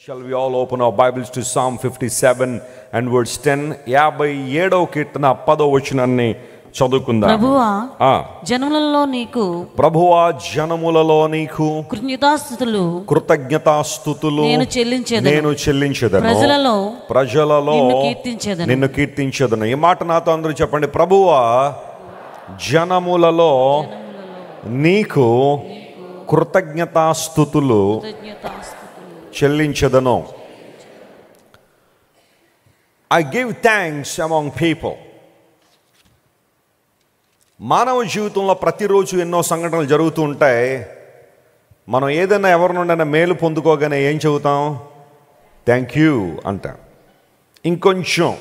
Shall we all open our Bibles to Psalm 57 and verse 10? 57వ కీర్తన 10వ వచనాన్ని చదువుకుందాం. ప్రభువా జనములలో నీకు కృతజ్ఞతాస్తుతులు నేను చెల్లించెదను. ప్రజలలో నిన్ను కీర్తించెదను. ఈ మాట నాతో అందరూ చెప్పండి. ప్రభువా జనములలో నీకు కృతజ్ఞతాస్తుతులు చెల్లించెదను. I give thanks among people. మానవ జీవితంలో ప్రతిరోజు ఎన్నో సంఘటనలు జరుగుతూ ఉంటాయి. మనం ఏదైనా ఎవరి నుండైనా మేలు పొందుకోగానే ఏం చెబుతాం? థ్యాంక్ యూ అంటాం. ఇంకొంచెం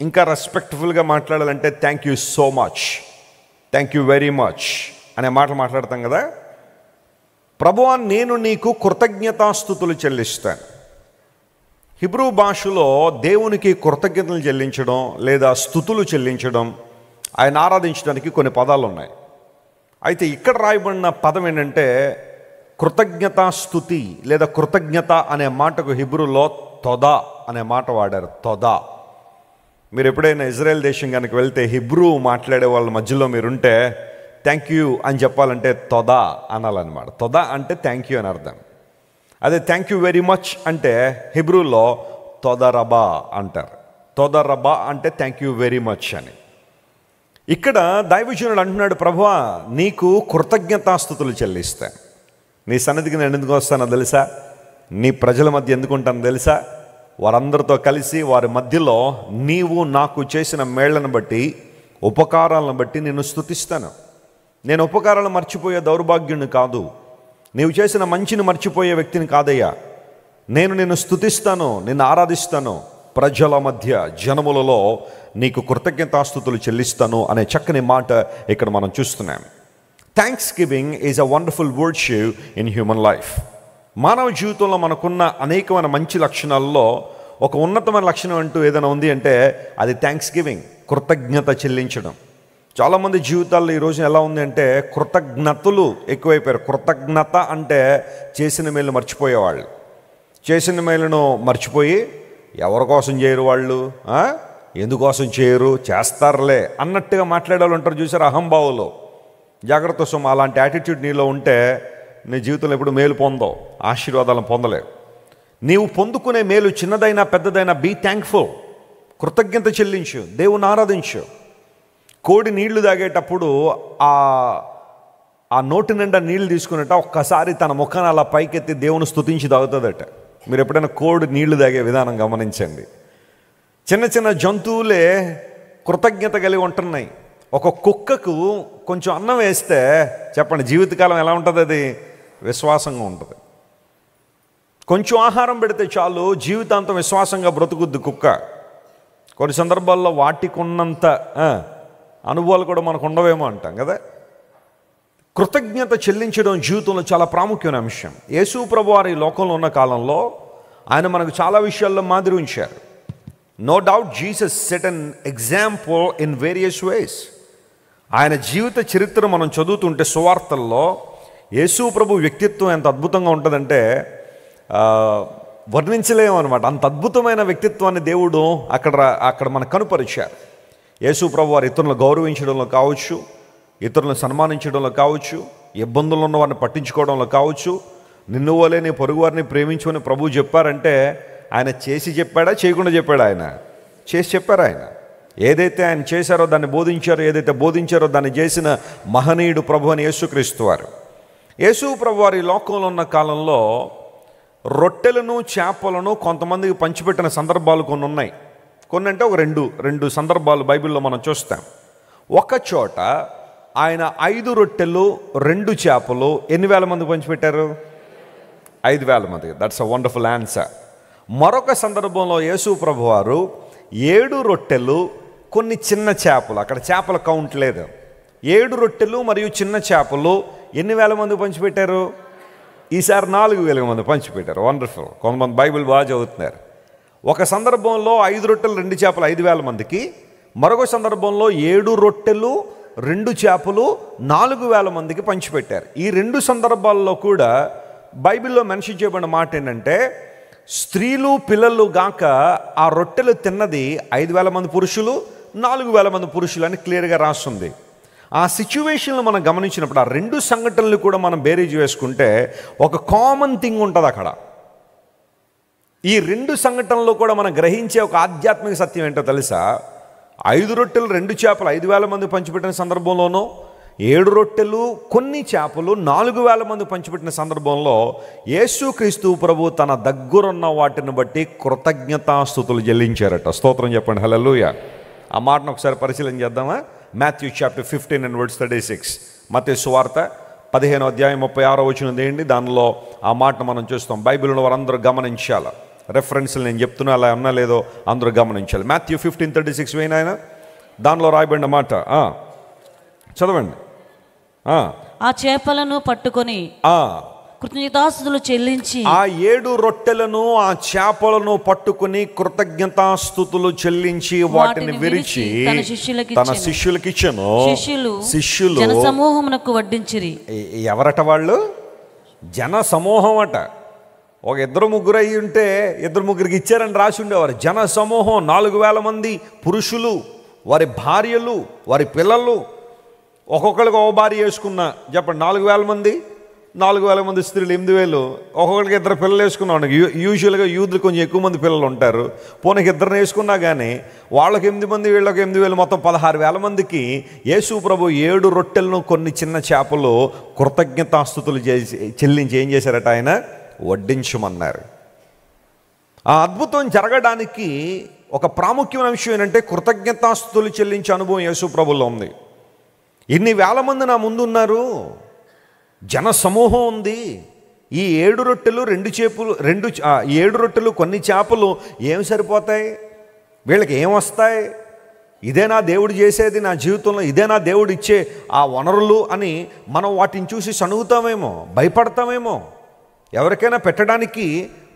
ఇంకా రెస్పెక్ట్ఫుల్గా మాట్లాడాలంటే thank you so much, thank you very much అనే మాటలు మాట్లాడతాం కదా. ప్రభువా నేను నీకు కృతజ్ఞతాస్తుతులు చెల్లిస్తాను. హిబ్రూ భాషలో దేవునికి కృతజ్ఞతలు చెల్లించడం లేదా స్తుతులు చెల్లించడం, ఆయన ఆరాధించడానికి కొన్ని పదాలు ఉన్నాయి. అయితే ఇక్కడ రాయబడిన పదం ఏంటంటే కృతజ్ఞతాస్తుతి లేదా కృతజ్ఞత అనే మాటకు హిబ్రూలో తొదా అనే మాట వాడారు. తొదా. మీరు ఎప్పుడైనా ఇజ్రాయెల్ దేశం కనుక వెళ్తే హిబ్రూ మాట్లాడే వాళ్ళ మధ్యలో మీరుంటే థ్యాంక్ యూ అని చెప్పాలంటే తొదా అనాలన్నమాట. తొదా అంటే థ్యాంక్ యూ అని అర్థం. అదే థ్యాంక్ యూ వెరీ మచ్ అంటే హిబ్రూలో తొదరబా అంటారు. తొదరబా అంటే థ్యాంక్ యూ వెరీ మచ్ అని. ఇక్కడ దైవజనుడు అంటున్నాడు, ప్రభువా నీకు కృతజ్ఞతాస్తుతులు చెల్లిస్తాను. నీ సన్నిధికి నేను ఎందుకు వస్తానో తెలుసా? నీ ప్రజల మధ్య ఎందుకు ఉంటానో తెలుసా? వారందరితో కలిసి వారి మధ్యలో నీవు నాకు చేసిన మేళ్లను బట్టి, ఉపకారాలను బట్టి నిన్ను స్తుతిస్తాను. నేను ఉపకారాలు మర్చిపోయే దౌర్భాగ్యుని కాదు, నీవు చేసిన మంచిని మర్చిపోయే వ్యక్తిని కాదయ్యా. నేను నిన్ను స్తుతిస్తాను, నిన్ను ఆరాధిస్తాను. ప్రజల మధ్య జనములలో నీకు కృతజ్ఞతాస్తుతులు చెల్లిస్తాను అనే చక్కని మాట ఇక్కడ మనం చూస్తున్నాం. Thanksgiving is a wonderful virtue in human life. మానవ జీవితంలో మనకున్న అనేకమైన మంచి లక్షణాల్లో ఒక ఉన్నతమైన లక్షణం అంటూ ఏదైనా ఉంది అంటే అది థ్యాంక్స్ గివింగ్, కృతజ్ఞత చెల్లించడం. చాలామంది జీవితాల్లో ఈరోజు ఎలా ఉంది అంటే కృతజ్ఞతలు ఎక్కువైపోయారు. కృతజ్ఞత అంటే చేసిన మేలు మర్చిపోయేవాళ్ళు. చేసిన మేలును మర్చిపోయి ఎవరి కోసం చేయరు వాళ్ళు, ఎందుకోసం చేయరు, చేస్తారులే అన్నట్టుగా మాట్లాడేవాళ్ళు ఉంటారు చూసారు, అహంభావులు. జాగ్రత్త సుమ, అలాంటి యాటిట్యూడ్ నీలో ఉంటే నీ జీవితంలో ఎప్పుడు మేలు పొందవు, ఆశీర్వాదాలను పొందలేవు. నీవు పొందుకునే మేలు చిన్నదైనా పెద్దదైనా బీ థ్యాంక్ఫుల్, కృతజ్ఞత చెల్లించు, దేవుని ఆరాధించు. కోడి నీళ్లు తాగేటప్పుడు ఆ నోటి నిండా నీళ్లు తీసుకున్నట్ట ఒక్కసారి తన ముఖాన్ని అలా పైకెత్తి దేవుని స్తుతించి తాగుతుందట. మీరు ఎప్పుడైనా కోడి నీళ్లు తాగే విధానం గమనించండి. చిన్న చిన్న జంతువులే కృతజ్ఞత కలిగి ఉంటున్నాయి. ఒక కుక్కకు కొంచెం అన్నం వేస్తే చెప్పండి జీవితకాలం ఎలా ఉంటుంది? అది విశ్వాసంగా ఉంటుంది. కొంచెం ఆహారం పెడితే చాలు జీవితాంతం విశ్వాసంగా బ్రతుకుద్ది కుక్క. కొన్ని సందర్భాల్లో వాటికి ఉన్నంత అనుభవాలు కూడా మనకు ఉండవేమో అంటాం కదా. కృతజ్ఞత చెల్లించడం జీవితంలో చాలా ప్రాముఖ్యమైన అంశం. యేసు ప్రభు వారి లోకంలో ఉన్న కాలంలో ఆయన మనకు చాలా విషయాల్లో మాదిరి ఉంచారు. No doubt Jesus set an example in various ways. ఆయన జీవిత చరిత్ర మనం చదువుతుంటే సువార్తల్లో యేసు ప్రభు వ్యక్తిత్వం ఎంత అద్భుతంగా ఉంటుందంటే వర్ణించలేము అనమాట. అంత అద్భుతమైన వ్యక్తిత్వాన్ని దేవుడు అక్కడ మనకు కనుపరిచారు. యేసు ప్రభు వారు ఇతరులను గౌరవించడంలో కావచ్చు, ఇతరులను సన్మానించడంలో కావచ్చు, ఇబ్బందులు ఉన్న వారిని పట్టించుకోవడంలో కావచ్చు, నిన్ను వలే నీ పొరుగు వారిని ప్రేమించమని ప్రభువు చెప్పారంటే ఆయన చేసి చెప్పాడా, చేయకుండా చెప్పాడా? ఆయన చేసి చెప్పారు. ఆయన ఏదైతే ఆయన చేశారో దాన్ని బోధించారో, ఏదైతే బోధించారో దాన్ని చేసిన మహనీయుడు ప్రభు అని యేసుక్రీస్తు వారు. యేసు ప్రభు వారి లోకంలో ఉన్న కాలంలో రొట్టెలను చేపలను కొంతమందికి పంచిపెట్టిన సందర్భాలు కొన్ని ఉన్నాయి. కొన్ని అంటే ఒక రెండు సందర్భాలు బైబిల్లో మనం చూస్తాం. ఒక చోట ఆయన 5 రొట్టెలు 2 చేపలు ఎన్ని వేల మంది పంచిపెట్టారు? 5,000 మందికి. That's a wonderful answer. మరొక సందర్భంలో యేసు ప్రభు వారు 7 రొట్టెలు కొన్ని చిన్న చేపలు, అక్కడ చేపల కౌంట్ లేదు, 7 రొట్టెలు మరియు చిన్న చేపలు ఎన్ని వేల మంది పంచిపెట్టారు? ఈసారి 4,000 మంది పంచిపెట్టారు. వండర్ఫుల్. కొంతమంది బైబిల్ బాగా చదువుతున్నారు. ఒక సందర్భంలో 5 రొట్టెలు 2 చేపలు 5,000 మందికి, మరొక సందర్భంలో 7 రొట్టెలు 2 చేపలు 4,000 మందికి పంచిపెట్టారు. ఈ 2 సందర్భాల్లో కూడా బైబిల్లో మెన్షన్ చేయబడిన మాట ఏంటంటే స్త్రీలు పిల్లలు గాక ఆ రొట్టెలు తిన్నది 5,000 మంది పురుషులు, 4,000 మంది పురుషులు అని క్లియర్గా రాస్తుంది. ఆ సిచ్యువేషన్లో మనం గమనించినప్పుడు ఆ రెండు సంఘటనలు కూడా మనం బేరీజ్ వేసుకుంటే ఒక కామన్ థింగ్ ఉంటుంది అక్కడ. ఈ రెండు సంఘటనలో కూడా మనం గ్రహించే ఒక ఆధ్యాత్మిక సత్యం ఏంటో తెలుసా? 5 రొట్టెలు 2 చేపలు 5,000 మంది పంచిపెట్టిన సందర్భంలోనూ, 7 రొట్టెలు కొన్ని చేపలు 4,000 మంది పంచిపెట్టిన సందర్భంలో యేసుక్రీస్తు ప్రభు తన దగ్గరున్న వాటిని బట్టి కృతజ్ఞతాస్తుతులు చెల్లించారట. స్తోత్రం చెప్పండి, హల్లెలూయా. ఆ మాటను ఒకసారి పరిశీలన చేద్దామా? Matthew chapter 15 and verse 36. మత్తయి సువార్త 15వ అధ్యాయం 36వ వచనం తీయండి. దానిలో ఆ మాటను మనం చూస్తాం. బైబిల్ ఉన్న వారందరూ గమనించాలి. రెఫరెన్స్లు నేను చెప్తున్నా, అలా అన్నా లేదో అందరూ గమనించాలి. మాథ్యూ 15:36 వేయనాయన, దానిలో రాయబడిన మాట చదవండి. ఆ చేపలను పట్టుకొని కృతజ్ఞతాస్తుతులు చెల్లించి, ఆ 7 రొట్టెలను ఆ చేపలను పట్టుకుని కృతజ్ఞతాస్తుతులు చెల్లించి వాటిని విరిచి తన శిష్యులకి ఇచ్చెను. శిష్యులు జన సమూహమునకు వడ్డించిరి. ఎవరట వాళ్ళు? జన సమూహం అట. ఒక 2-3 అయ్యి ఉంటే 2-3కి ఇచ్చారని రాసి ఉండేవారు. జన సమూహం 4,000 మంది పురుషులు, వారి భార్యలు, వారి పిల్లలు. ఒక్కొక్కరికి ఒక భార్య వేసుకున్నా చెప్పండి, 4,000 మంది, 4,000 మంది స్త్రీలు 8,000. ఒక్కొక్కరికి 2 పిల్లలు వేసుకున్నాం. యూజువల్గా యూదులు కొంచెం ఎక్కువ మంది పిల్లలు ఉంటారు. పోనీకి 2 వేసుకున్నా కానీ వాళ్ళకి 8 మంది, వీళ్ళకి 8,000, మొత్తం 16,000 మందికి యేసు ప్రభు 7 రొట్టెలను కొన్ని చిన్న చేపలు కృతజ్ఞతాస్తుతులు చెల్లించి ఏం చేశారట? ఆయన వడ్డించమన్నారు. ఆ అద్భుతం జరగడానికి ఒక ప్రాముఖ్యమైన విషయం ఏంటంటే కృతజ్ఞతాస్తుతులు చెల్లించే అనుభవం యేసు ప్రభులో ఉంది. ఇన్ని వేల మంది నా ముందు ఉన్నారు, జన సమూహం ఉంది. ఈ 7 రొట్టెలు 2 చేపలు 7 రొట్టెలు కొన్ని చేపలు ఏం సరిపోతాయి? వీళ్ళకి ఏం వస్తాయి? ఇదేనా దేవుడు చేసేది నా జీవితంలో? ఇదేనా దేవుడు ఇచ్చే ఆ వనరులు అని మనం వాటిని చూసి సణుగుతామేమో, భయపడతామేమో. ఎవరికైనా పెట్టడానికి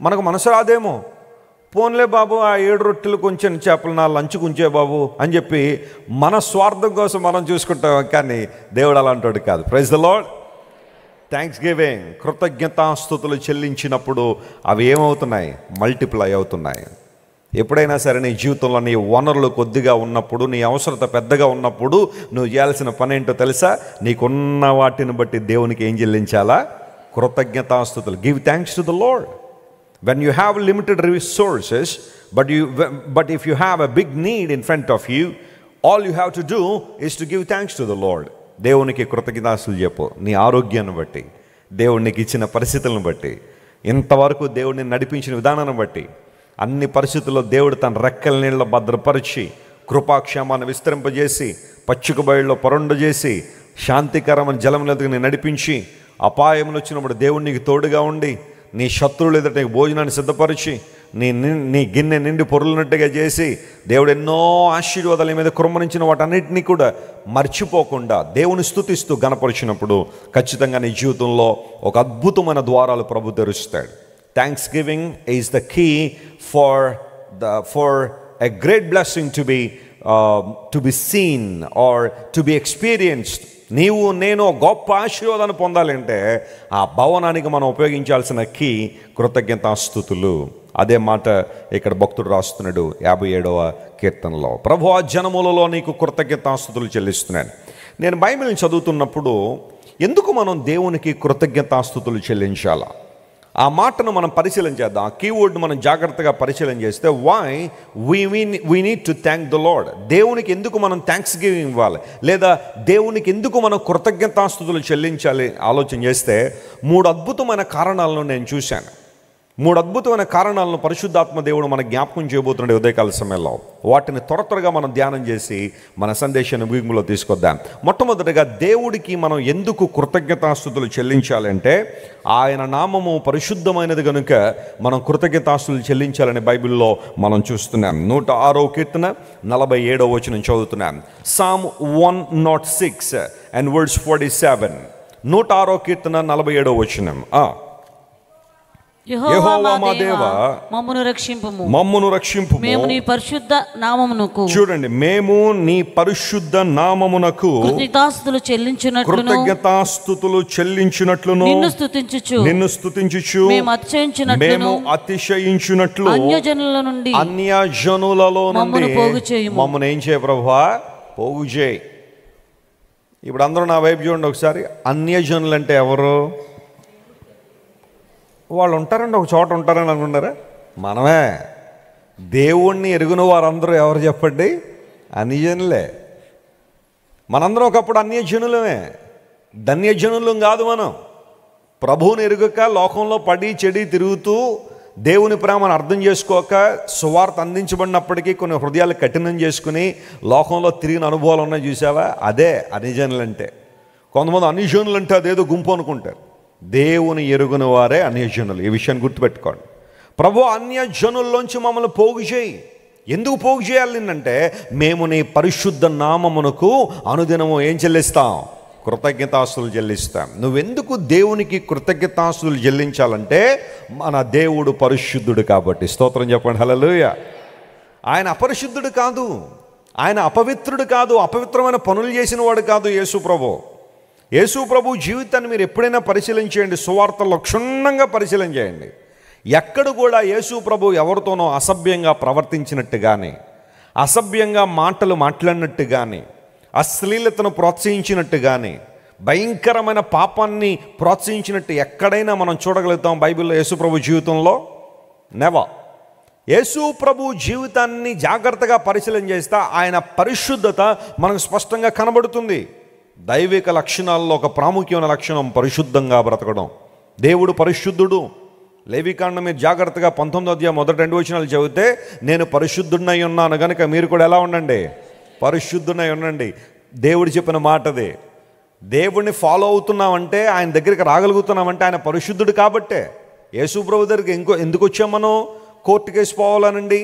మనకు మనసు రాదేమో. పోన్లే బాబు, ఆ 7 రొట్టెలు కొంచెం చేపలు నా లంచ్కు ఉంచే బాబు అని చెప్పి మన స్వార్థం కోసం మనం చూసుకుంటాం. కానీ దేవుడు అలాంటి కాదు. Praise the lord. Thanksgiving, కృతజ్ఞతాస్తుతులు చెల్లించినప్పుడు అవి ఏమవుతున్నాయి? మల్టిప్లై అవుతున్నాయి. ఎప్పుడైనా సరే నీ జీవితంలో నీ వనరులు కొద్దిగా ఉన్నప్పుడు, నీ అవసరత పెద్దగా ఉన్నప్పుడు నువ్వు చేయాల్సిన పని ఏంటో తెలుసా? నీకున్న వాటిని బట్టి దేవునికి ఏం చెల్లించాలా? కృతజ్ఞతాస్తుతులు. Give thanks to the lord. When you have limited resources, but if you have a big need in front of you, all you have to do is to give thanks to the Lord. దేవునికి కృతజ్ఞతాస్తుతులు చెప్పు. నీ ఆరోగ్యాన్ని బట్టి, దేవునికి ఇచ్చిన పరిస్థితులను బట్టి, ఇంతవరకు దేవుడిని నడిపించిన విధానాన్ని బట్టి, అన్ని పరిస్థితుల్లో దేవుడు తన రెక్కల నీళ్ళలో భద్రపరిచి, కృపాక్షేమాన్ని విస్తరింపజేసి, పచ్చిక బయళ్ళలో పరుండ చేసి, శాంతికరమైన జలములకి నడిపించి, అపాయములు వచ్చినప్పుడు దేవుడు నీకు తోడుగా ఉండి, నీ శత్రువులు ఎదుట నీకు భోజనాన్ని సిద్ధపరిచి, నీ గిన్నె నిండి పొరులున్నట్టుగా చేసి, దేవుడు ఎన్నో ఆశీర్వాదాల మీద కుమ్మరించిన వాటన్నిటినీ కూడా మర్చిపోకుండా దేవుని స్తుతిస్తూ గణపరిచినప్పుడు ఖచ్చితంగా నీ జీవితంలో ఒక అద్భుతమైన ద్వారాలు ప్రభు తెరుస్తాడు. Thanksgiving is the key for a great blessing to be seen or to be experienced. నీవు నేను గొప్ప ఆశీర్వాదాన్ని పొందాలంటే ఆ భవనానికి మనం ఉపయోగించాల్సిన కీ కృతజ్ఞతాస్తుతులు. అదే మాట ఇక్కడ భక్తుడు రాస్తున్నాడు 57వ కీర్తనలో. ప్రభువా, జనములలో నీకు కృతజ్ఞతాస్తుతులు చెల్లిస్తున్నాను. నేను బైబిల్ని చదువుతున్నప్పుడు ఎందుకు మనం దేవునికి కృతజ్ఞతాస్తుతులు చెల్లించాలా? ఆ మాటను మనం పరిశీలన చేద్దాం. ఆ కీవర్డ్ మనం జాగ్రత్తగా పరిశీలన చేస్తే why we need to thank the lord. దేవునికి ఎందుకు మనం థ్యాంక్స్ గివింగ్ ఇవ్వాలి, లేదా దేవునికి ఎందుకు మనం కృతజ్ఞతాస్తుతులు చెల్లించాలి ఆలోచన చేస్తే 3 అద్భుతమైన కారణాలను నేను చూశాను. 3 అద్భుతమైన కారణాలను పరిశుద్ధాత్మ దేవుడు మన జ్ఞాపకం చేయబోతున్నాడు ఉదయకాల సమయంలో. వాటిని త్వరగా మనం ధ్యానం చేసి మన సందేశాన్ని ముగింపులో తీసుకొద్దాం. మొట్టమొదటిగా దేవుడికి మనం ఎందుకు కృతజ్ఞతాస్తుతులు చెల్లించాలంటే ఆయన నామము పరిశుద్ధమైనది కనుక మనం కృతజ్ఞతాస్తుతులు చెల్లించాలని బైబిల్లో మనం చూస్తున్నాం. 106వ కీర్తన 47వ వచనం చదువుతున్నాం. Psalm 106 and verse 47. 106వ కీర్తన 47వ వచనం. యెహోవా మా దేవా, మమ్మును రక్షింపుము. మమ్మును రక్షింపు. మేము నీ పరిశుద్ధ నామమునకు, చూడండి, మేము నీ పరిశుద్ధ నామమునకు కృతజ్ఞతాస్తుతులు చెల్లించునట్లును, కృతజ్ఞతాస్తుతులు చెల్లించినట్లును, నిన్ను స్తుతించుచు మేము అతిశయించునట్లు అన్యజనులలో నుండి మమ్మల్ని ఏం చేయ ప్రభువా? పోగు చేయి. ఇప్పుడు అందరూ నా వైపు చూడండి ఒకసారి. అన్యజనులు అంటే ఎవరు? వాళ్ళు ఉంటారండి, ఒక చోట ఉంటారని అనుకున్నారా? మనమే. దేవుణ్ణి ఎరుగున వారందరూ ఎవరు చెప్పండి? అన్యజనులే. మనందరం ఒకప్పుడు అన్యజనులమే, ధన్యజనులం కాదు. మనం ప్రభువుని ఎరుగక లోకంలో పడి చెడి తిరుగుతూ దేవుని ప్రేమను అర్థం చేసుకోక సువార్త అందించబడినప్పటికీ కొన్ని హృదయాలు కఠినం చేసుకుని లోకంలో తిరిగిన అనుభవాలు ఉన్నాయి, చూసావా? అదే అన్యజనులు అంటే. కొంతమంది అన్యజనులు అంటే అదేదో గుంపు అనుకుంటారు. దేవుని ఎరుగున వారే అన్యజనులు. ఈ విషయాన్ని గుర్తుపెట్టుకోండి. ప్రభు అన్యజనుల్లోంచి మమ్మల్ని పోగు చేయి. ఎందుకు పోగు చేయాలి అంటే, మేము నీ పరిశుద్ధ నామమునకు అనుదినము ఏం చెల్లిస్తాం? కృతజ్ఞతాస్తులు చెల్లిస్తాం. నువ్వెందుకు దేవునికి కృతజ్ఞతాస్తులు చెల్లించాలంటే, మన దేవుడు పరిశుద్ధుడు కాబట్టి. స్తోత్రం చెప్పండి, హల్లెలూయా. ఆయన అపరిశుద్ధుడు కాదు, ఆయన అపవిత్రుడు కాదు, అపవిత్రమైన పనులు చేసిన వాడు కాదు యేసు ప్రభు. యేసు ప్రభు జీవితాన్ని మీరు ఎప్పుడైనా పరిశీలించేయండి, సువార్తలో క్షుణ్ణంగా పరిశీలన చేయండి. ఎక్కడ కూడా యేసు ప్రభు ఎవరితోనో అసభ్యంగా ప్రవర్తించినట్టు కానీ, అసభ్యంగా మాటలు మాట్లాడినట్టు కానీ, అశ్లీలతను ప్రోత్సహించినట్టు కానీ, భయంకరమైన పాపాన్ని ప్రోత్సహించినట్టు ఎక్కడైనా మనం చూడగలుగుతాం బైబిల్లో యేసు ప్రభు జీవితంలో? నెవర్. యేసు ప్రభు జీవితాన్ని జాగ్రత్తగా పరిశీలన చేస్తే ఆయన పరిశుద్ధత మనకు స్పష్టంగా కనబడుతుంది. దైవిక లక్షణాల్లో ఒక ప్రాముఖ్యమైన లక్షణం పరిశుద్ధంగా బ్రతకడం. దేవుడు పరిశుద్ధుడు. లేవికాండం మీరు జాగ్రత్తగా 19వ అధ్యాయం మొదటి 2 వచనాలు చదివితే, నేను పరిశుద్ధుడై ఉన్నాను కనుక మీరు కూడా ఎలా ఉండండి? పరిశుద్ధుడై ఉండండి. దేవుడు చెప్పిన మాటదే. దేవుడిని ఫాలో అవుతున్నామంటే, ఆయన దగ్గరికి రాగలుగుతున్నామంటే ఆయన పరిశుద్ధుడు కాబట్టే. యేసు ప్రభు దగ్గరికి ఎందుకు వచ్చాం మనం? కోర్టు కేసు పోవాలనండి,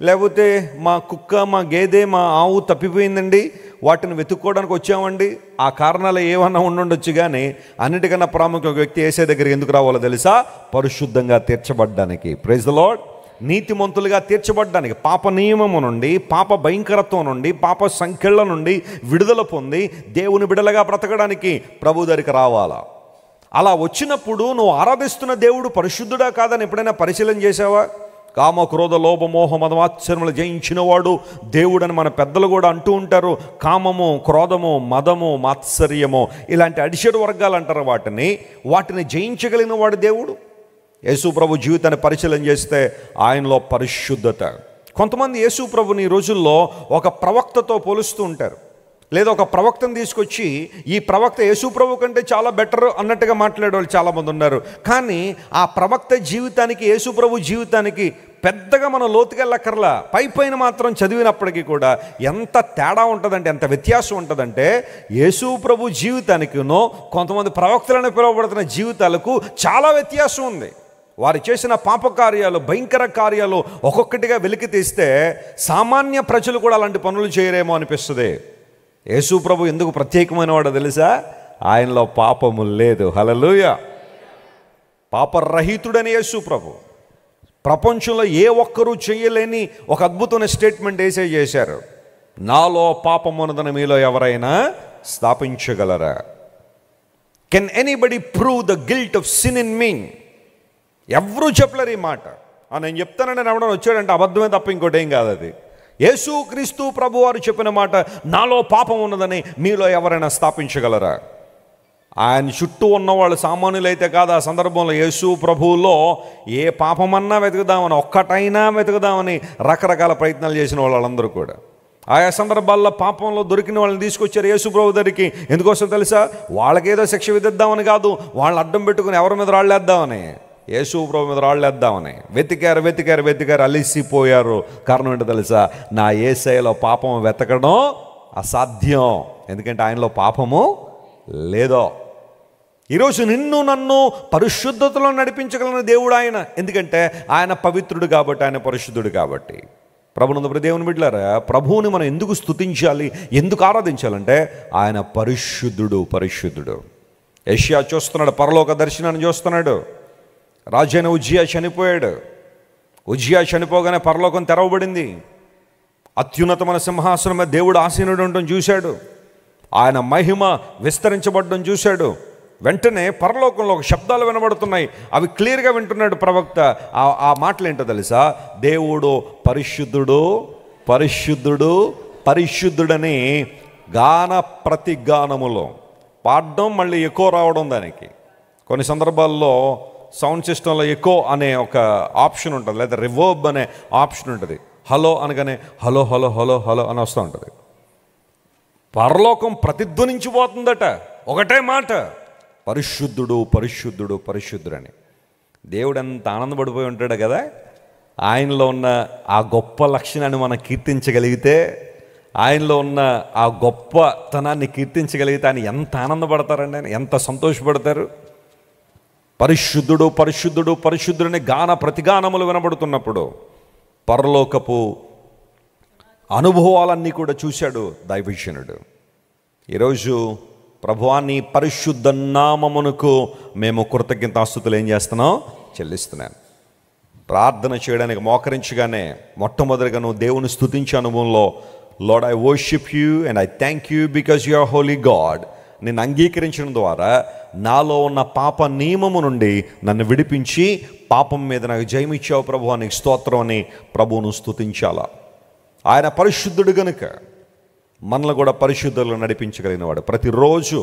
లేకపోతే మా కుక్క, మా గేదె, మా ఆవు తప్పిపోయిందండి, వాటిని వెతుక్కోవడానికి వచ్చామండి. ఆ కారణాలు ఏమన్నా ఉండుండొచ్చు, కానీ అన్నిటికన్నా ప్రాముఖ్య వ్యక్తి యేసే దగ్గరికి ఎందుకు రావాలో తెలుసా? పరిశుద్ధంగా తీర్చబడ్డానికి. Praise the lord. నీతిమంతులుగా తీర్చబడ్డానికి, పాప నియమము నుండి, పాప భయంకరత్వం నుండి, పాప సంఖ్యల నుండి విడుదల పొంది దేవుని బిడలగా బ్రతకడానికి ప్రభు దగ్గరికి రావాలా. అలా వచ్చినప్పుడు నువ్వు ఆరాధిస్తున్న దేవుడు పరిశుద్ధుడా కాదని ఎప్పుడైనా పరిశీలన చేసావా? కామ, క్రోధ, లోభ, మోహ, మదమాత్సర్యములు జయించిన వాడు దేవుడని మన పెద్దలు కూడా అంటూ ఉంటారు. కామము, క్రోధము, మదము, మాత్సర్యము, ఇలాంటి అడిషడ్ వర్గాలు అంటారు వాటిని జయించగలిగిన వాడు దేవుడు. యేసు ప్రభు జీవితాన్ని పరిశీలన చేస్తే ఆయనలో పరిశుద్ధత. కొంతమంది యేసు ప్రభుని ఈ రోజుల్లో ఒక ప్రవక్తతో పోలుస్తూ ఉంటారు, లేదా ఒక ప్రవక్తను తీసుకొచ్చి ఈ ప్రవక్త యేసు ప్రభు కంటే చాలా బెటర్ అన్నట్టుగా మాట్లాడే వాళ్ళు చాలామంది ఉన్నారు. కానీ ఆ ప్రవక్త జీవితానికి యేసు ప్రభు జీవితానికి పెద్దగా మనం లోతుకెళ్ళక్కర్లా. పైన మాత్రం చదివినప్పటికీ కూడా ఎంత తేడా ఉంటుందంటే, ఎంత వ్యత్యాసం ఉంటుందంటే, యేసు ప్రభు జీవితానికినో కొంతమంది ప్రవక్తలను పిలువబడుతున్న జీవితాలకు చాలా వ్యత్యాసం ఉంది. వారు చేసిన పాపకార్యాలు, భయంకర కార్యాలు ఒక్కొక్కటిగా వెలికి తీస్తే సామాన్య ప్రజలు కూడా అలాంటి పనులు చేయరేమో అనిపిస్తుంది. యేసు ప్రభు ఎందుకు ప్రత్యేకమైన వాడో తెలుసా? ఆయనలో పాపము లేదు. హల్లెలూయా. పాపరహితుడని యేసు ప్రభు. ప్రపంచంలో ఏ ఒక్కరూ చేయలేని ఒక అద్భుతమైన స్టేట్మెంట్ యేసే చేశారు. నాలో పాపమున్నదని మీలో ఎవరైనా స్థాపించగలరా? Can anybody prove the guilt of sin in me? ఎవరూ చెప్పలేరు ఈ మాట. నేను చెప్తానని ఎవడన్నా వచ్చాడంటే అబద్ధమే తప్ప ఇంకోటి ఏం కాదు అది. యేసు క్రీస్తు ప్రభు వారు చెప్పిన మాట, నాలో పాపం ఉన్నదని మీలో ఎవరైనా స్థాపించగలరా? ఆయన చుట్టూ ఉన్నవాళ్ళు సామాన్యులైతే కాదు. ఆ సందర్భంలో యేసు ప్రభువులో ఏ పాపమన్నా వెతుకుదామని, ఒక్కటైనా వెతుకుదామని రకరకాల ప్రయత్నాలు చేసిన వాళ్ళందరూ కూడా ఆయా సందర్భాల్లో పాపంలో దొరికిన వాళ్ళని తీసుకొచ్చారు యేసు ప్రభు దగ్గరికి. ఎందుకోసం తెలుసా? వాళ్ళకేదో శిక్ష విధిద్దామని కాదు, వాళ్ళని అడ్డం పెట్టుకుని ఎవరి మీద రాళ్ళేద్దామని, యేసు ప్రభు మీద రాళ్ళేద్దామని వెతికారు, అలిసిపోయారు. కారణం ఏంటో తెలుసా? నా యేసయ్యలో పాపం వెతకడం అసాధ్యం, ఎందుకంటే ఆయనలో పాపము లేదో. ఈరోజు నిన్ను నన్ను పరిశుద్ధతలో నడిపించగలిగిన దేవుడు ఆయన. ఎందుకంటే ఆయన పవిత్రుడు కాబట్టి, ఆయన పరిశుద్ధుడు కాబట్టి. ప్రభునందు దేవుని బిడ్డలారా, ప్రభువుని మనం ఎందుకు స్తుతించాలి, ఎందుకు ఆరాధించాలంటే ఆయన పరిశుద్ధుడు. యెషయా చూస్తున్నాడు, పరలోక దర్శనాన్ని చూస్తున్నాడు. రాజైన ఉజ్జియా చనిపోయాడు. ఉజ్జియా చనిపోగానే పరలోకం తెరవబడింది. అత్యున్నతమైన సింహాసనం మీద దేవుడు ఆసీనుడు ఉండడం చూశాడు. ఆయన మహిమ విస్తరించబడడం చూశాడు. వెంటనే పరలోకంలో ఒక శబ్దాలు వినబడుతున్నాయి. అవి క్లియర్గా వింటున్నాడు ప్రవక్త. ఆ మాటలు ఏంటో తెలుసా? దేవుడు పరిశుద్ధుడు, పరిశుద్ధుడు, పరిశుద్ధుడని గాన ప్రతిగానములో పాడడం, మళ్ళీ ఎకో రావడం. దానికి కొన్ని సందర్భాల్లో సౌండ్ సిస్టంలో ఎకో అనే ఒక ఆప్షన్ ఉంటుంది, లేదా రివర్బ్ అనే ఆప్షన్ ఉంటుంది. హలో అనగానే హలో హలో హలో హలో అని వస్తూ ఉంటుంది. పరలోకం ప్రతిధ్వనించిపోతుందట, ఒకటే మాట, పరిశుద్ధుడు, పరిశుద్ధుడు, పరిశుద్ధుడని. దేవుడు ఎంత ఆనందపడిపోయి ఉంటాడు కదా. ఆయనలో ఉన్న ఆ గొప్ప లక్షణాన్ని మనం కీర్తించగలిగితే, ఆయనలో ఉన్న ఆ గొప్పతనాన్ని కీర్తించగలిగితే ఆయన ఎంత ఆనందపడతారండి, ఆయన ఎంత సంతోషపడతారు. పరిశుద్ధుడు, పరిశుద్ధుడు, పరిశుద్ధుడని గాన ప్రతిగానములు వినబడుతున్నప్పుడు పరలోకపు అనుభవాలన్నీ కూడా చూశాడు దైవజనుడు. ఈరోజు ప్రభువా నీ పరిశుద్ధ నామమునకు మేము కృతజ్ఞతాస్తుతులు ఏం చేస్తున్నాం? చెల్లిస్తున్నాను. ప్రార్థన చేయడానికి మోకరించగానే మొట్టమొదటిగా నువ్వు దేవుని స్తుతించే అనుభవంలో, lord I worship you and I thank you because you are holy god. నిన్ను అంగీకరించడం ద్వారా నాలో ఉన్న పాప నియమము నుండి నన్ను విడిపించి పాపం మీద నాకు జయమిచ్చావు ప్రభువా, నీకు స్తోత్రం అని ప్రభువును స్తుతించాలా. ఆయన పరిశుద్ధుడు గనుక మనల్ని కూడా పరిశుద్ధులు నడిపించగలిగిన వాడు. ప్రతిరోజు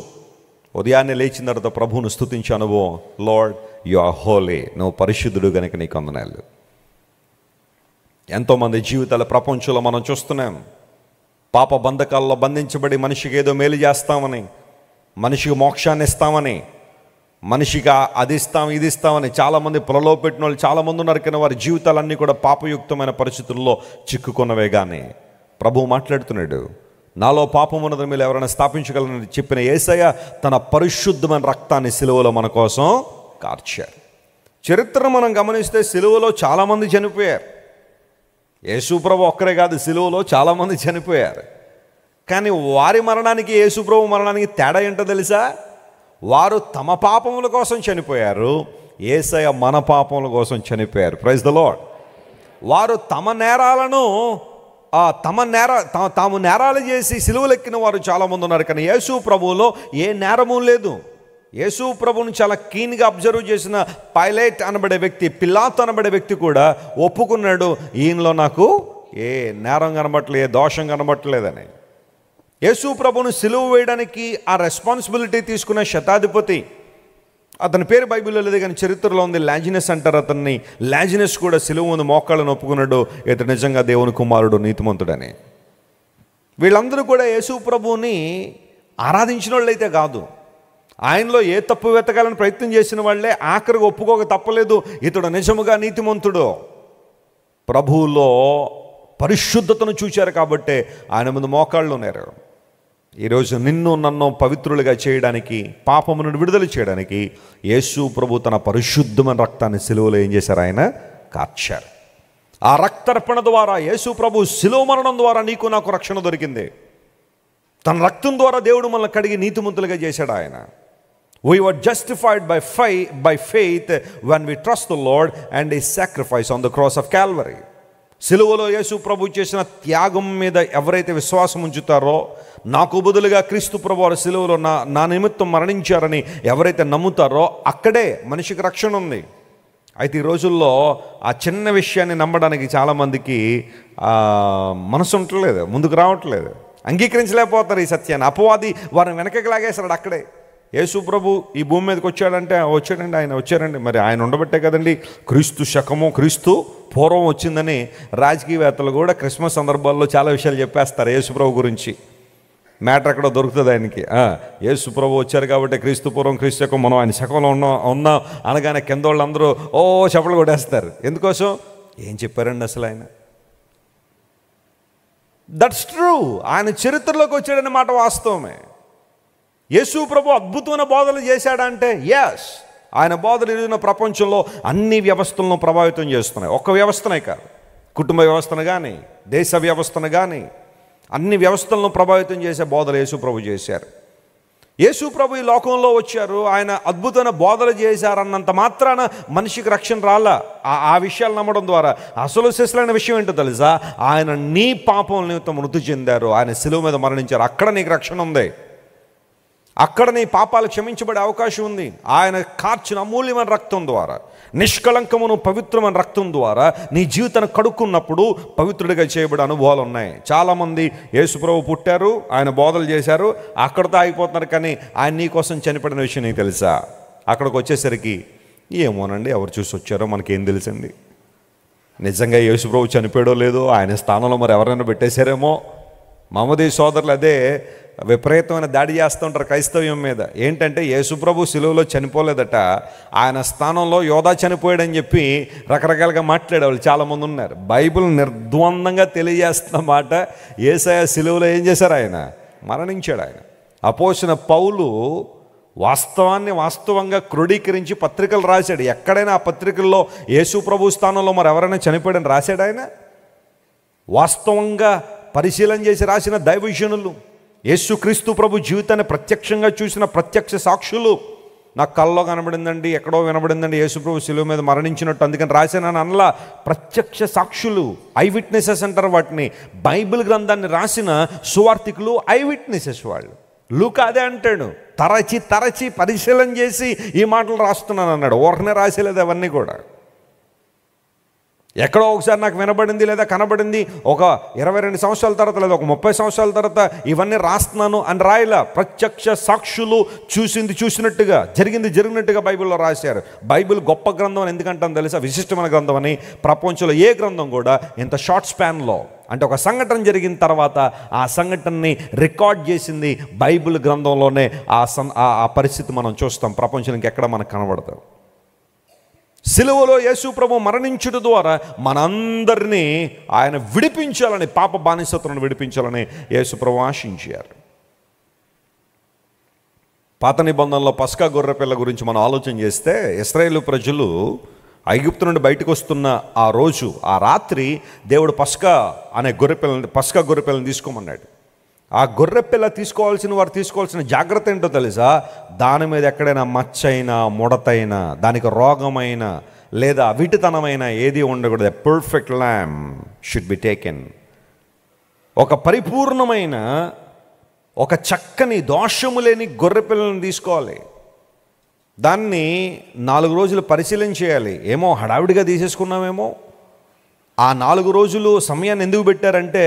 ఉదయాన్నే లేచిన తర్వాత ప్రభువును స్తుతించే అనుభవం, లార్డ్ యు ఆర్ హోలీ, నువ్వు పరిశుద్ధుడు గనుక నీకు వందనాలు. ఎంతోమంది జీవితాల ప్రపంచంలో మనం చూస్తున్నాం. పాప బంధకాల్లో బంధించబడి మనిషికి ఏదో మేలు చేస్తామని, మనిషికి మోక్షాన్ని ఇస్తామని, మనిషికి అది ఇస్తాం ఇది ఇస్తామని చాలామంది ప్రలోభపెట్టిన వాళ్ళు చాలామంది ఉన్నారు. కానీ వారి జీవితాలన్నీ కూడా పాపయుక్తమైన పరిస్థితుల్లో చిక్కుకున్నవే. కానీ ప్రభువు మాట్లాడుతున్నాడు, నాలో పాపం ఉన్నదని మీరు ఎవరైనా స్థాపించగలరని చెప్పిన యేసయ్య తన పరిశుద్ధమైన రక్తాన్ని సిలువలో మన కోసం కార్చారు. చరిత్ర మనం గమనిస్తే సిలువలో చాలామంది చనిపోయారు. యేసు ప్రభు ఒక్కరే కాదు, సిలువలో చాలామంది చనిపోయారు. కానీ వారి మరణానికి యేసు ప్రభు మరణానికి తేడా ఏంటో తెలుసా? వారు తమ పాపముల కోసం చనిపోయారు, యేసయ్య మన పాపముల కోసం చనిపోయారు. Praise the lord. వారు తమ నేరాలను తాము నేరాలు చేసి సిలువలెక్కిన వారు చాలామంది ఉన్నారు. కానీ యేసు ప్రభువులో ఏ నేరము లేదు. యేసు ప్రభువును చాలా కీన్గా అబ్జర్వ్ చేసిన పైలట్ అనబడే వ్యక్తి, పిలాతు అనబడే వ్యక్తి కూడా ఒప్పుకున్నాడు, ఈయనలో నాకు ఏ నేరం కనబట్టలేదు, ఏ దోషం కనబట్టలేదని. యేసు ప్రభువును సిలువ వేయడానికి ఆ రెస్పాన్సిబిలిటీ తీసుకున్న శతాధిపతి, అతని పేరు బైబిల్లో లేదు కానీ చరిత్రలో ఉంది, లాజినస్ అంటారు అతన్ని. లాజినస్ కూడా సిలువ ముందు మోకాళ్ళను ఒప్పుకున్నాడు, ఇతడు నిజంగా దేవుని కుమారుడు, నీతిమంతుడని. వీళ్ళందరూ కూడా యేసు ప్రభువుని ఆరాధించిన వాళ్ళైతే కాదు, ఆయనలో ఏ తప్పు వెతకాలని ప్రయత్నం చేసిన వాళ్ళే ఆఖరికి ఒప్పుకోక తప్పలేదు, ఇతడు నిజముగా నీతిమంతుడు. ప్రభువులో పరిశుద్ధతను చూశారు కాబట్టే ఆయన ముందు మోకాళ్ళు ఉన్నారు. ఈరోజు నిన్ను నన్ను పవిత్రులుగా చేయడానికి, పాపము నుండి విడుదల చేయడానికి యేసు ప్రభు తన పరిశుద్ధమైన రక్తాన్ని సిలువలో ఏం చేశారు? ఆయన కార్చారు. ఆ రక్తర్పణ ద్వారా యేసు ప్రభు సిలువ మరణం ద్వారా నీకు నాకు రక్షణ దొరికింది. తన రక్తం ద్వారా దేవుడు మనల్ని కడిగి నీతిమంతులుగా చేశాడు ఆయన. We were justified by faith when we trust the Lord and His sacrifice on the cross of Calvary. సిలువలో యేసు ప్రభు చేసిన త్యాగం మీద ఎవరైతే విశ్వాసం ఉంచుతారో, నాకు బదులుగా క్రీస్తు ప్రభు వారు సిలువలో నా నిమిత్తం మరణించారని ఎవరైతే నమ్ముతారో అక్కడే మనిషికి రక్షణ ఉంది. అయితే ఈ రోజుల్లో ఆ చిన్న విషయాన్ని నమ్మడానికి చాలామందికి మనసు ఉండట్లేదు, ముందుకు రావట్లేదు, అంగీకరించలేకపోతారు ఈ సత్యాన్ని. అపవాది వారిని వెనకకి లాగేశాడు అక్కడే. యేసు ప్రభు ఈ భూమి మీదకి వచ్చాడంటే వచ్చాడండి, ఆయన వచ్చారండి, మరి ఆయన ఉండబట్టే కదండి క్రీస్తు శకము క్రీస్తు పూర్వం వచ్చిందని రాజకీయవేత్తలు కూడా క్రిస్మస్ సందర్భాల్లో చాలా విషయాలు చెప్పేస్తారు యేసు ప్రభు గురించి. మ్యాటర్ అక్కడ దొరుకుతుంది ఆయనకి. యేసు ప్రభు వచ్చారు కాబట్టి క్రీస్తు పూర్వం క్రీస్తు శకం మనం ఆయన శకంలో ఉన్నాం అనగానే కింద వాళ్ళందరూ చప్పలు కొట్టేస్తారు. ఎందుకోసం? ఏం చెప్పారండి అసలు ఆయన? That's true. ఆయన చరిత్రలోకి వచ్చాడనే మాట వాస్తవమే. యేసు ప్రభు అద్భుతమైన బోధనలు చేశాడంటే ఎస్, ఆయన బోధనలు ఈరోజున ప్రపంచంలో అన్ని వ్యవస్థలను ప్రభావితం చేస్తున్నాయి. ఒక్క వ్యవస్థనే కాదు, కుటుంబ వ్యవస్థను కానీ, దేశ వ్యవస్థను కానీ, అన్ని వ్యవస్థలను ప్రభావితం చేసే బోధలు యేసు ప్రభు చేశారు. యేసు ప్రభు ఈ లోకంలో వచ్చారు, ఆయన అద్భుతమైన బోధలు చేశారన్నంత మాత్రాన మనిషికి రక్షణ రాలా. ఆ విషయాలు నమ్మడం ద్వారా అసలు శిశులైన విషయం ఏంటో తెలుసా? ఆయన నీ పాపం నిమిత్తం మృతి చెందారు, ఆయన శిలువ మీద మరణించారు. అక్కడ నీకు రక్షణ ఉంది, అక్కడ నీ పాపాలు క్షమించబడే అవకాశం ఉంది. ఆయన కార్చిన అమూల్యమైన రక్తం ద్వారా, నిష్కళంకమును పవిత్రమైన రక్తం ద్వారా నీ జీవితాన్ని కడుక్కున్నప్పుడు పవిత్రుడిగా చేయబడే అనుభవాలు ఉన్నాయి. చాలామంది యేసుప్రభు పుట్టారు, ఆయన బోధలు చేశారు, అక్కడితో ఆగిపోతున్నారు. కానీ ఆయన నీ కోసం చనిపడిన విషయం నీకు తెలుసా? అక్కడికి వచ్చేసరికి ఏమోనండి, ఎవరు చూసి వచ్చారో మనకేం తెలుసండి. నిజంగా యేసుప్రభు చనిపోయాడో లేదో, ఆయన స్థానంలో మరి ఎవరైనా పెట్టేశారేమో. మహమ్మదీ సోదరులు అదే విపరీతమైన దాడి చేస్తూ ఉంటారు క్రైస్తవ్యం మీద. ఏంటంటే యేసుప్రభు సిలువలో చనిపోలేదట, ఆయన స్థానంలో యోధా చనిపోయాడని చెప్పి రకరకాలుగా మాట్లాడేవాళ్ళు చాలామంది ఉన్నారు. బైబిల్ నిర్ద్వందంగా తెలియజేస్తున్న మాట, యేసయ్య సిలువలో ఏం చేశారు? ఆయన మరణించాడు. ఆయన అపోస్తలుడైన పౌలు వాస్తవంగా క్రోడీకరించి పత్రికలు రాశాడు. ఎక్కడైనా ఆ పత్రికల్లో యేసుప్రభు స్థానంలో మరి ఎవరైనా చనిపోయాడని రాశాడు? ఆయన వాస్తవంగా పరిశీలన చేసి రాసిన దైవజనులు, యేసుక్రీస్తు ప్రభు జీవితాన్ని ప్రత్యక్షంగా చూసిన ప్రత్యక్ష సాక్షులు, నాకు కల్లో కనబడిందండి, ఎక్కడో వినబడిందండి యేసుప్రభు శిలువ మీద మరణించినట్టు, అందుకని రాశానని అనలా. ప్రత్యక్ష సాక్షులు, ఐ విట్నెసెస్ అంటారు వాటిని. బైబిల్ గ్రంథాన్ని రాసిన సువార్థికులు ఐ విట్నెసెస్ వాళ్ళు. లూకా అదే అంటాడు, తరచి పరిశీలన చేసి ఈ మాటలు రాస్తున్నాను అన్నాడు. ఊరకనే రాసేలేదు అవన్నీ కూడా. ఎక్కడో ఒకసారి నాకు వినబడింది లేదా కనబడింది, ఒక 22 సంవత్సరాల తర్వాత లేదా ఒక 30 సంవత్సరాల తర్వాత ఇవన్నీ రాస్తున్నాను అని రాయలా. ప్రత్యక్ష సాక్షులు చూసినట్టుగా, జరిగినట్టుగా బైబిల్లో రాశారు. బైబిల్ గొప్ప గ్రంథం అని ఎందుకంటాను తెలుసా? విశిష్టమైన గ్రంథం అని. ప్రపంచంలో ఏ గ్రంథం కూడా ఇంత షార్ట్ స్పాన్లో, అంటే ఒక సంఘటన జరిగిన తర్వాత ఆ సంఘటనని రికార్డ్ చేసింది బైబిల్ గ్రంథంలోనే. ఆ పరిస్థితి మనం చూస్తాం, ప్రపంచం ఇంకెక్కడ మనకు కనబడతాం. సిలువలో యేసు ప్రభు మరణించుట ద్వారా మనందరినీ ఆయన విడిపించాలని, పాప బానిసత్వాన్ని విడిపించాలని యేసు ప్రభు ఆశించారు. పాత నిబంధనలో పస్కా గొర్రెపిల్ల గురించి మనం ఆలోచన చేస్తే, ఇశ్రాయేలు ప్రజలు ఐగుప్తు నుండి బయటకు వస్తున్న ఆ రోజు, ఆ రాత్రి దేవుడు పస్కా గొర్రెపిల్లని తీసుకోమన్నాడు. ఆ గొర్రెపిల్ల వారు తీసుకోవాల్సిన జాగ్రత్త ఏంటో తెలుసా? దాని మీద ఎక్కడైనా మచ్చైనా, ముడతైనా, దానికి రోగమైన లేదా విటితనమైన ఏది ఉండకూడదు. Perfect ల్యామ్ should be taken. ఒక పరిపూర్ణమైన, ఒక చక్కని దోషము లేని గొర్రెపిల్లని తీసుకోవాలి. దాన్ని 4 రోజులు పరిశీలన చేయాలి. ఏమో హడావిడిగా తీసేసుకున్నామేమో. ఆ 4 రోజులు సమయాన్ని ఎందుకు పెట్టారంటే,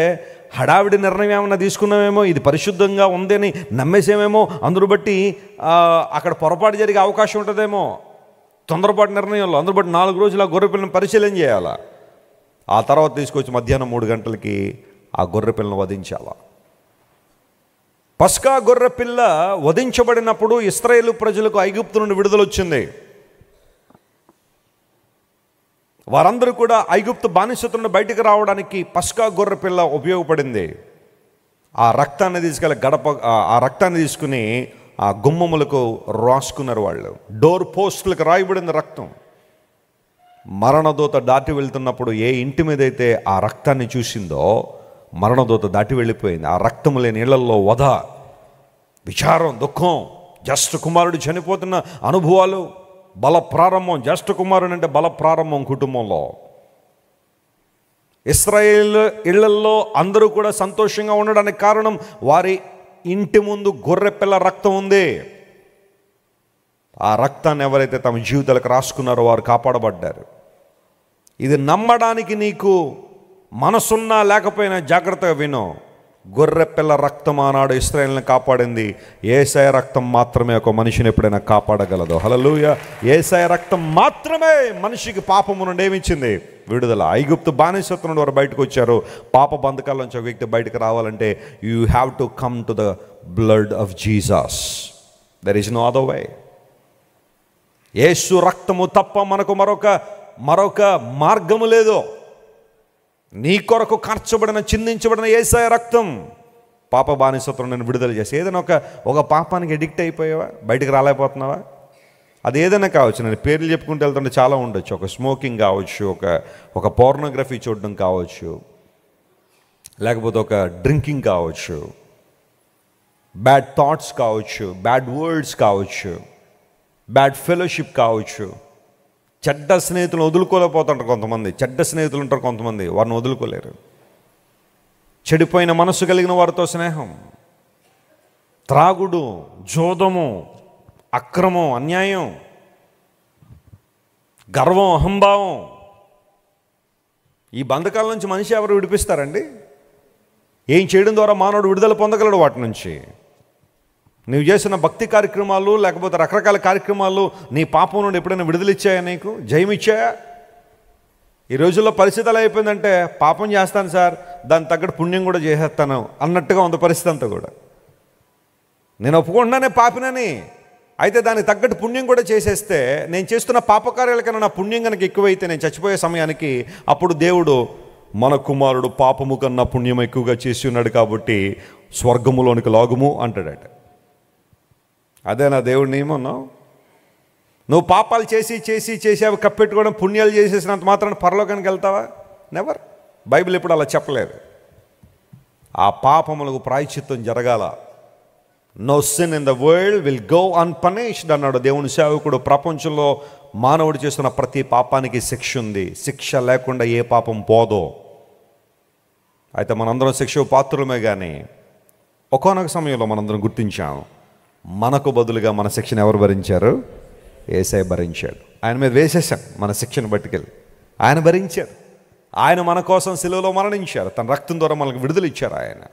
హడావిడి నిర్ణయం ఏమన్నా తీసుకున్నామేమో, ఇది పరిశుద్ధంగా ఉందని నమ్మేసేమేమో, అందును బట్టి అక్కడ పొరపాటు జరిగే అవకాశం ఉంటుందేమో. తొందరపాటు నిర్ణయంలో అందరూ బట్టి 4 రోజులు ఆ గొర్రెపిల్లని పరిశీలన చేయాలా. ఆ తర్వాత తీసుకొచ్చి మధ్యాహ్నం 3 గంటలకి ఆ గొర్రెపిల్లను వధించాలా. పస్కా గొర్రెపిల్ల వధించబడినప్పుడు ఇశ్రాయేలు ప్రజలకు ఐగుప్తు నుండి విడుదల వచ్చింది. వారందరూ కూడా ఐగుప్తు బానిసత్వం నుండి బయటకు రావడానికి పస్కా గొర్రెపిల్ల ఉపయోగపడింది. ఆ రక్తాన్ని తీసుకెళ్ళి ఆ రక్తాన్ని తీసుకుని ఆ గుమ్మములకు రాసుకున్నారు వాళ్ళు. డోర్ పోస్టులకు రాయబడింది రక్తం. మరణదూత దాటి వెళ్తున్నప్పుడు ఏ ఇంటి మీద అయితే ఆ రక్తాన్ని చూసిందో, మరణదూత దాటి వెళ్ళిపోయింది. ఆ రక్తము లేని ఇళ్లలో వధ, విచారం, దుఃఖం, జ్యేష్ఠ కుమారుడు చనిపోతున్న అనుభవాలు, బల ప్రారంభం. జ్యేష్ఠ కుమారుడు అంటే బల ప్రారంభం కుటుంబంలో. ఇశ్రాయేల్ ఇళ్లల్లో అందరూ కూడా సంతోషంగా ఉండడానికి కారణం, వారి ఇంటి ముందు గొర్రెపిల్ల రక్తం ఉంది. ఆ రక్తాన్ని ఎవరైతే తమ జీవితాలకు రాసుకున్నారో వారు కాపాడబడ్డారు. ఇది నమ్మడానికి నీకు మనసున్నా లేకపోయినా జాగ్రత్తగా వినో. గొర్రెపిల్ల రక్తం ఆనాడు ఇశ్రాయేలుని కాపాడింది. యేసయ్య రక్తం మాత్రమే ఒక మనిషిని ఎప్పుడైనా కాపాడగలదు. హల్లెలూయా. యేసయ్య రక్తం మాత్రమే మనిషికి పాపము నుండి ఏమిచ్చింది? విడుదల. ఐగుప్తు బానిసత్వం నుండి వారు బయటకు వచ్చారు. పాప బంధకాల నుంచి ఒక వ్యక్తి బయటకు రావాలంటే you have to come to the blood of Jesus. There is no other way. యేసు రక్తము తప్ప మనకు మరొక మార్గము లేదు. నీ కొరకు కార్చబడిన, చిందించబడిన యేసయ్య రక్తం పాప బానిసత్వం నేను విడుదల చేసి. ఏదైనా ఒక పాపానికి ఎడిక్ట్ అయిపోయావా? బయటకు రాలేకపోతున్నావా? అది ఏదైనా కావచ్చు. నేను పేర్లు చెప్పుకుంటూ వెళ్తుంటే చాలా ఉండొచ్చు. ఒక స్మోకింగ్ కావచ్చు, ఒక పోర్నోగ్రఫీ చూడడం కావచ్చు, లేకపోతే ఒక డ్రింకింగ్ కావచ్చు, బ్యాడ్ థాట్స్ కావచ్చు, బ్యాడ్ వర్డ్స్ కావచ్చు, బ్యాడ్ ఫెలోషిప్ కావచ్చు. చెడ్డ స్నేహితులను వదులుకోలేకపోతుంటారు కొంతమంది. చెడ్డ స్నేహితులు ఉంటారు కొంతమంది, వారిని వదులుకోలేరు. చెడిపోయిన మనసు కలిగిన వారితో స్నేహం, త్రాగుడు, జోదము, అక్రమం, అన్యాయం, గర్వం, అహంభావం, ఈ బంధకాల నుంచి మనిషి ఎవరు విడిపిస్తారండి? ఏం చేయడం ద్వారా మానవుడు విడుదల పొందగలడు వాటి నుంచి? నువ్వు చేసిన భక్తి కార్యక్రమాలు లేకపోతే రకరకాల కార్యక్రమాలు నీ పాపం నుండి ఎప్పుడైనా విడుదలిచ్చాయా? నీకు జయమిచ్చాయా? ఈ రోజుల్లో పరిస్థితి ఎలా అయిపోయిందంటే, పాపం చేస్తాను సార్, దానికి తగ్గట్టు పుణ్యం కూడా చేసేస్తాను అన్నట్టుగా ఉంది పరిస్థితి అంతా కూడా. నేను ఒప్పుకుంటున్నానే పాపినని, అయితే దానికి తగ్గట్టు పుణ్యం కూడా చేసేస్తే, నేను చేస్తున్న పాపకార్యాల కన్నా నా పుణ్యం కనుక ఎక్కువైతే నేను చచ్చిపోయే సమయానికి అప్పుడు దేవుడు మన కుమారుడు పాపము కన్నా పుణ్యం ఎక్కువగా చేసి ఉన్నాడు కాబట్టి స్వర్గములోనికి లాగుము అంటాడట. అదే నా దేవుడి నియమం. నువ్వు పాపాలు చేసి చేసి చేసి అవి కప్పెట్టుకోవడం, పుణ్యాలు చేసేసినంత మాత్రాన పరలోకానికి వెళ్తావా? నెవర్. బైబిల్ ఎప్పుడు అలా చెప్పలేదు. ఆ పాపములకు ప్రాయశ్చిత్తం జరగాల. No sin in the world will go unpunished అన్నాడు దేవుని సేవకుడు. ప్రపంచంలో మానవుడు చేస్తున్న ప్రతి పాపానికి శిక్ష ఉంది. శిక్ష లేకుండా ఏ పాపం పోదో. అయితే మనందరం శిక్ష పాత్రులమే, కానీ ఒకానొక సమయంలో మనందరం గుర్తించాం, మనకు బదులుగా మన శిక్షను ఎవరు భరించారు? యేసయ్య భరించాడు. ఆయన మీద వేసేసాం మన శిక్షను పట్టుకెళ్ళి. ఆయన భరించారు. ఆయన మన కోసం శిలువలో మరణించారు. తన రక్తం ద్వారా మనకు విడుదల ఇచ్చారు ఆయన.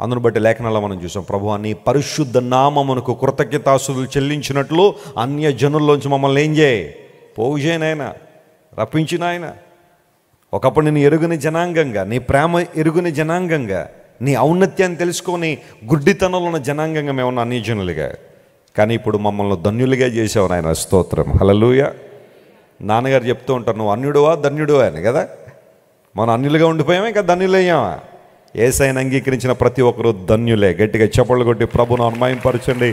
అందును బట్టి లేఖనాల్లో మనం చూసాం, ప్రభువా నీ పరిశుద్ధ నామమునకు కృతజ్ఞతాస్తుతులు చెల్లించినట్లు అన్య జనుల్లోంచి మమ్మల్ని ఏం చేయి? పోగు చేయనాయన, రప్పించిన ఆయన. ఒకప్పుడు నేను ఎరుగుని జనాంగంగా, నీ ప్రేమ ఎరుగుని జనాంగంగా, నీ ఔన్నత్యాన్ని తెలుసుకొని గుడ్డితనంలో ఉన్న జనాంగంగా మేము ఉన్న అన్యజనులుగా, కానీ ఇప్పుడు మమ్మల్ని ధన్యులుగా చేసావు నాయన. స్తోత్రం, హల్లెలూయా. నాన్నగారు చెప్తూ ఉంటారు, నువ్వు అన్యుడువా ధన్యుడువా అని కదా. మనం అన్యులుగా ఉండిపోయామా, ఇంకా ధన్యులయ్యామా? యేసయ్యను అంగీకరించిన ప్రతి ఒక్కరూ ధన్యులే. గట్టిగా చప్పట్లు కొట్టి ప్రభువును మహిమపరచండి.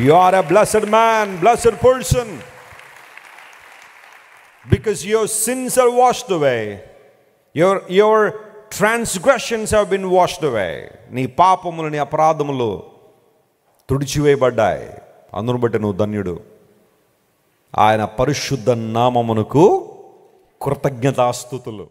You are a blessed man, blessed person, because your sins are washed away, your transgressions have been washed away. నీ పాపములు, నీ అపరాధములు తుడిచివేయబడ్డాయి. అందును బట్టి నువ్వు ధన్యుడు. ఆయన పరిశుద్ధ నామమునకు కృతజ్ఞతాస్తుతులు.